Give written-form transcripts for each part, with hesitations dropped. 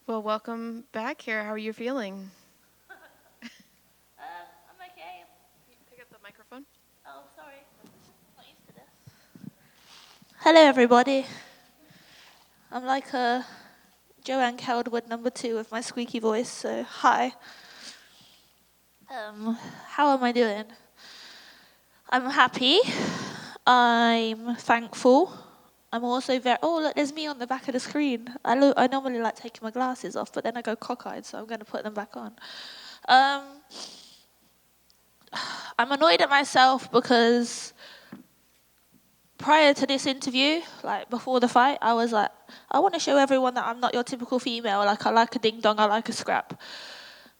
Well, welcome back here. How are you feeling? I'm okay. Pick up the microphone. Oh, sorry. Not used to this. Hello, everybody. I'm like a Joanne Caldwood #2 with my squeaky voice, so hi. How am I doing? I'm happy. I'm thankful. I'm also very. Oh, look, there's me on the back of the screen. I normally like taking my glasses off, but then I go cockeyed, so I'm going to put them back on. Um, I'm annoyed at myself because prior to this interview, like before the fight, I was like, I want to show everyone that I'm not your typical female. Like, I like a ding dong, I like a scrap.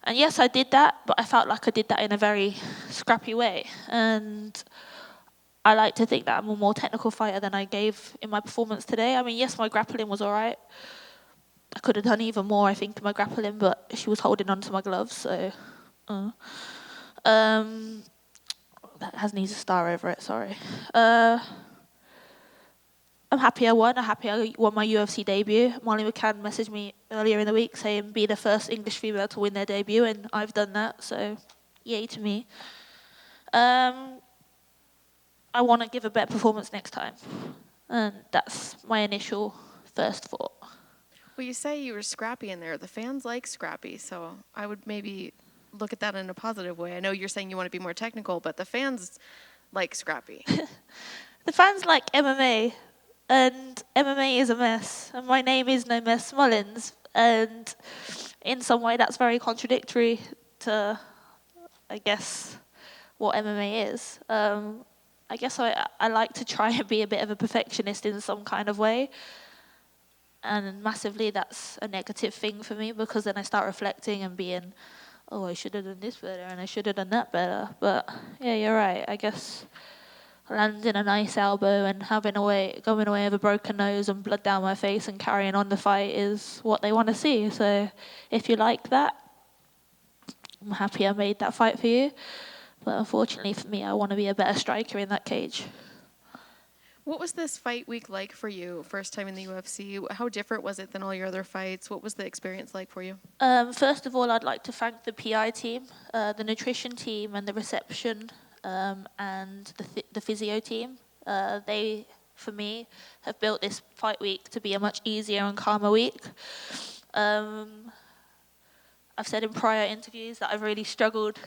And yes, I did that, but I felt like I did that in a very scrappy way. And I like to think that I'm a more technical fighter than I gave in my performance today. I mean, yes, my grappling was all right. I could have done even more, I think, in my grappling, but she was holding on to my gloves, so. Um, that has needs a star over it, sorry. I'm happy I won. I'm happy I won my UFC debut. Molly McCann messaged me earlier in the week saying be the first English female to win their debut, and I've done that, so yay to me. Um, I want to give a better performance next time, and that's my initial first thought. Well, you say you were scrappy in there. The fans like scrappy, so I would maybe look at that in a positive way. I know you're saying you want to be more technical, but the fans like scrappy. The fans like MMA, and MMA is a mess, and my name is No Mess Mullins, and in some way that's very contradictory to, I guess, what MMA is. I guess I like to try and be a bit of a perfectionist in some kind of way, and massively that's a negative thing for me because then I start reflecting and being, oh, I should have done this better and I should have done that better. But yeah, you're right. I guess landing a nice elbow and going away with a broken nose and blood down my face and carrying on the fight is what they want to see. So if you like that, I'm happy I made that fight for you. But unfortunately for me, I want to be a better striker in that cage. What was this fight week like for you? First time in the UFC. How different was it than all your other fights? What was the experience like for you? First of all, I'd like to thank the PI team, the nutrition team, and the reception, and the physio team. They, for me, have built this fight week to be a much easier and calmer week. I've said in prior interviews that I've really struggled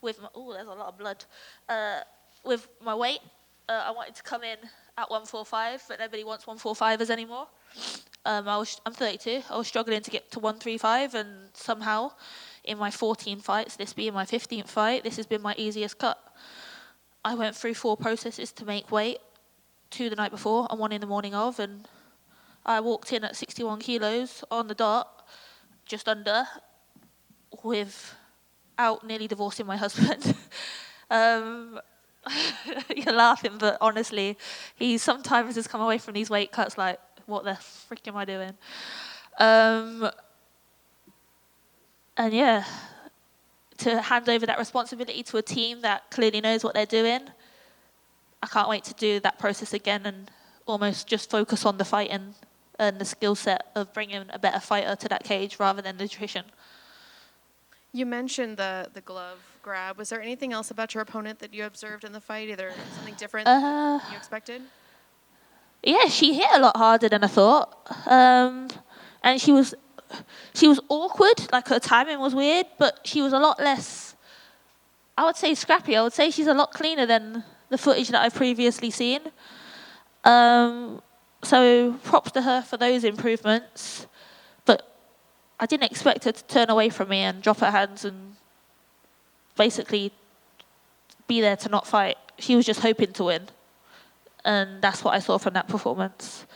with my, oh, there's a lot of blood, with my weight. I wanted to come in at 145, but nobody wants 145ers anymore. I'm 32. I was struggling to get to 135, and somehow, in my 14 fights, this being my 15th fight, this has been my easiest cut. I went through 4 processes to make weight, 2 the night before and 1 in the morning of, and I walked in at 61 kilos on the dot, just under, without nearly divorcing my husband. um, You're laughing, but honestly, he sometimes has come away from these weight cuts like, what the frick am I doing? And yeah, to hand over that responsibility to a team that clearly knows what they're doing, I can't wait to do that process again and almost just focus on the fighting and the skill set of bringing a better fighter to that cage rather than the nutrition. You mentioned the glove grab. Was there anything else about your opponent that you observed in the fight? Either something different than you expected? Yeah, she hit a lot harder than I thought, and she was awkward. Like, her timing was weird, but she was a lot less, I would say, scrappy. I would say she's a lot cleaner than the footage that I've previously seen. So props to her for those improvements. But I didn't expect her to turn away from me and drop her hands and basically be there to not fight. She was just hoping to win. And that's what I saw from that performance.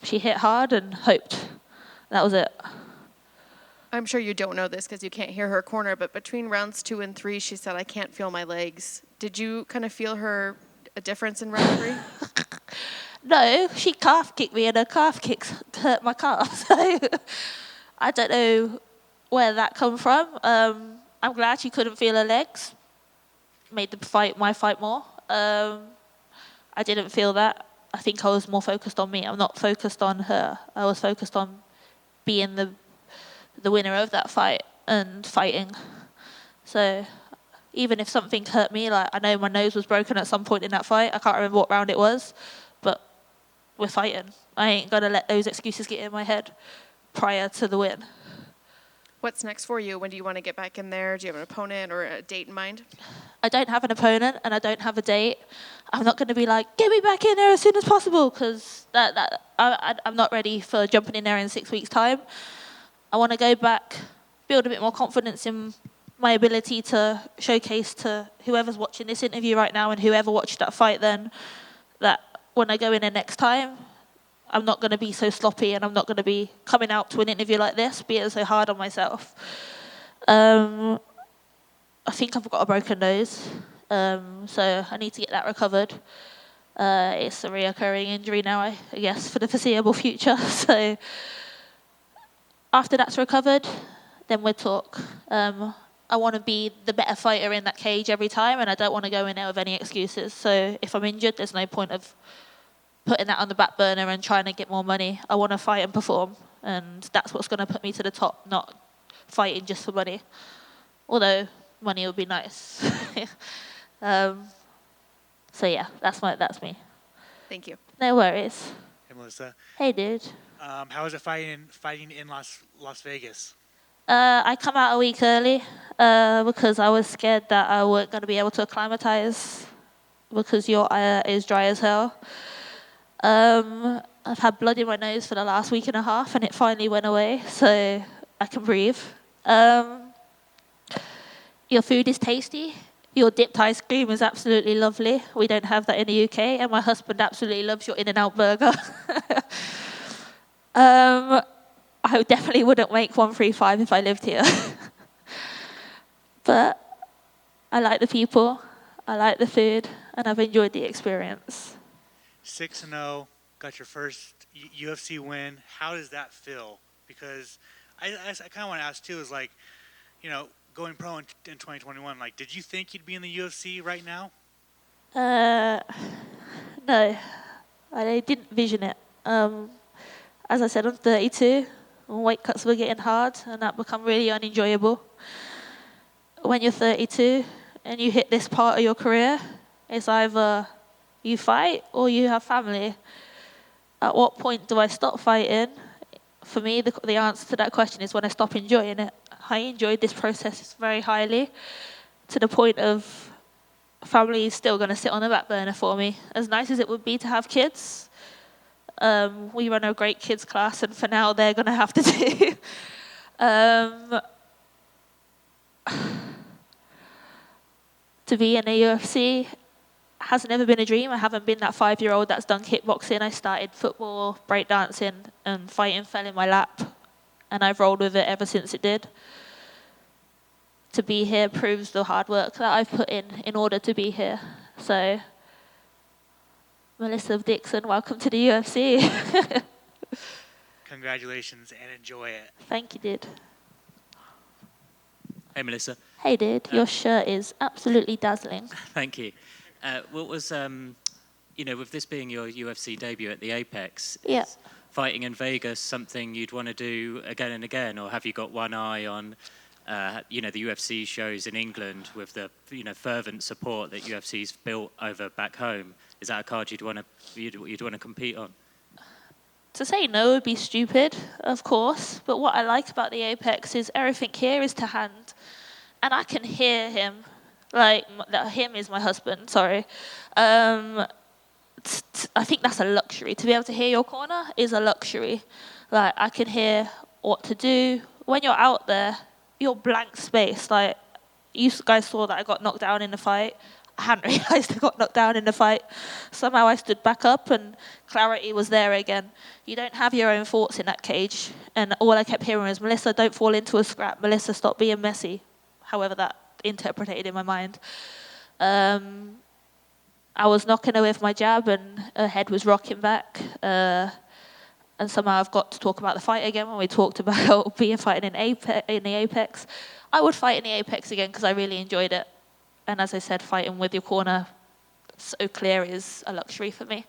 She hit hard and hoped. That was it. I'm sure you don't know this because you can't hear her corner, but between rounds 2 and 3, she said, I can't feel my legs. Did you kind of feel a difference in round 3? No, she calf kicked me and her calf kicks hurt my calf. So I don't know where that come from. I'm glad she couldn't feel her legs. Made my fight more. I didn't feel that. I think I was more focused on me. I'm not focused on her. I was focused on being the winner of that fight and fighting. So even if something hurt me, like I know my nose was broken at some point in that fight. I can't remember what round it was, but we're fighting. I ain't gonna let those excuses get in my head prior to the win. What's next for you? When do you want to get back in there? Do you have an opponent or a date in mind? I don't have an opponent and I don't have a date. I'm not going to be like, get me back in there as soon as possible, because I'm not ready for jumping in there in 6 weeks' time. I want to go back, build a bit more confidence in my ability to showcase to whoever's watching this interview right now and whoever watched that fight then, that when I go in there next time, I'm not going to be so sloppy and I'm not going to be coming out to an interview like this being so hard on myself. I think I've got a broken nose, so I need to get that recovered. It's a reoccurring injury now, I guess, for the foreseeable future. So after that's recovered, then we'll talk. I want to be the better fighter in that cage every time, and I don't want to go in there with any excuses. So if I'm injured, there's no point of putting that on the back burner and trying to get more money. I want to fight and perform, and that's what's going to put me to the top, not fighting just for money. Although money would be nice. So yeah, that's me. Thank you. No worries. Hey, Melissa. Hey, dude. How was it fighting in Las Vegas? I come out a week early because I was scared that I weren't going to be able to acclimatize because your air is dry as hell. I've had blood in my nose for the last week and a half, and it finally went away, so I can breathe. Your food is tasty. Your dipped ice cream is absolutely lovely. We don't have that in the UK, and my husband absolutely loves your In-N-Out burger. I definitely wouldn't make 135 if I lived here. But I like the people, I like the food, and I've enjoyed the experience. 6-0, got your first UFC win. How does that feel? Because I kind of want to ask too, is like, you know, going pro in 2021, like, did you think you'd be in the UFC right now? No, I didn't vision it. As I said, I'm 32. Weight cuts were getting hard, and that become really unenjoyable. When you're 32 and you hit this part of your career, it's either you fight or you have family. At what point do I stop fighting? For me, the answer to that question is when I stop enjoying it. I enjoyed this process very highly, to the point of family is still going to sit on the back burner for me. As nice as it would be to have kids, we run a great kids class, and for now they're going to have to do. To be in the UFC has never been a dream. I haven't been that 5-year-old that's done kickboxing. I started football, breakdancing, and fighting fell in my lap, and I've rolled with it ever since it did. To be here proves the hard work that I've put in order to be here. So, Melissa of Dixon, welcome to the UFC. Congratulations and enjoy it. Thank you, dude. Hey, Melissa. Hey, dude, your shirt is absolutely dazzling. Thank you. What was, with this being your UFC debut at the Apex, Yeah. is fighting in Vegas something you'd want to do again and again, or have you got one eye on, the UFC shows in England with the, fervent support that UFC's built over back home? Is that a card you'd want to compete on? To say no would be stupid, of course, but what I like about the Apex is everything here is to hand, and I can hear him. Him is my husband, sorry. I think that's a luxury. To be able to hear your corner is a luxury. Like, I can hear what to do. When you're out there, you're blank space. Like, you guys saw that I got knocked down in the fight. I hadn't realised I got knocked down in the fight. Somehow I stood back up and clarity was there again. You don't have your own thoughts in that cage. And all I kept hearing was, Melissa, don't fall into a scrap. Melissa, stop being messy. However that interpreted in my mind. I was knocking her with my jab and her head was rocking back. And somehow I've got to talk about the fight again when we talked about being fighting in the Apex. I would fight in the Apex again because I really enjoyed it. And as I said, fighting with your corner so clear is a luxury for me.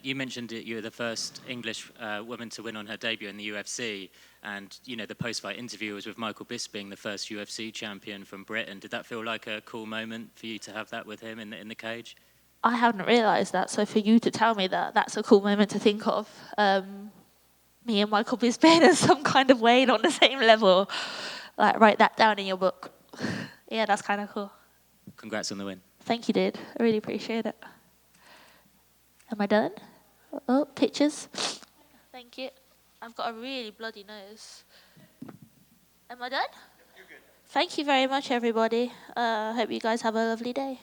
You mentioned that you were the first English woman to win on her debut in the UFC, and the post-fight interview was with Michael Bisping, the first UFC champion from Britain. Did that feel like a cool moment for you to have that with him in the cage? I hadn't realised that, so for you to tell me that, that's a cool moment to think of. Me and Michael Bisping in some kind of way on the same level. Like, write that down in your book. Yeah, that's kind of cool. Congrats on the win. Thank you, dude. I really appreciate it. Am I done? Oh, pictures. Thank you. I've got a really bloody nose. Am I done? You're good. Thank you very much, everybody. Hope you guys have a lovely day.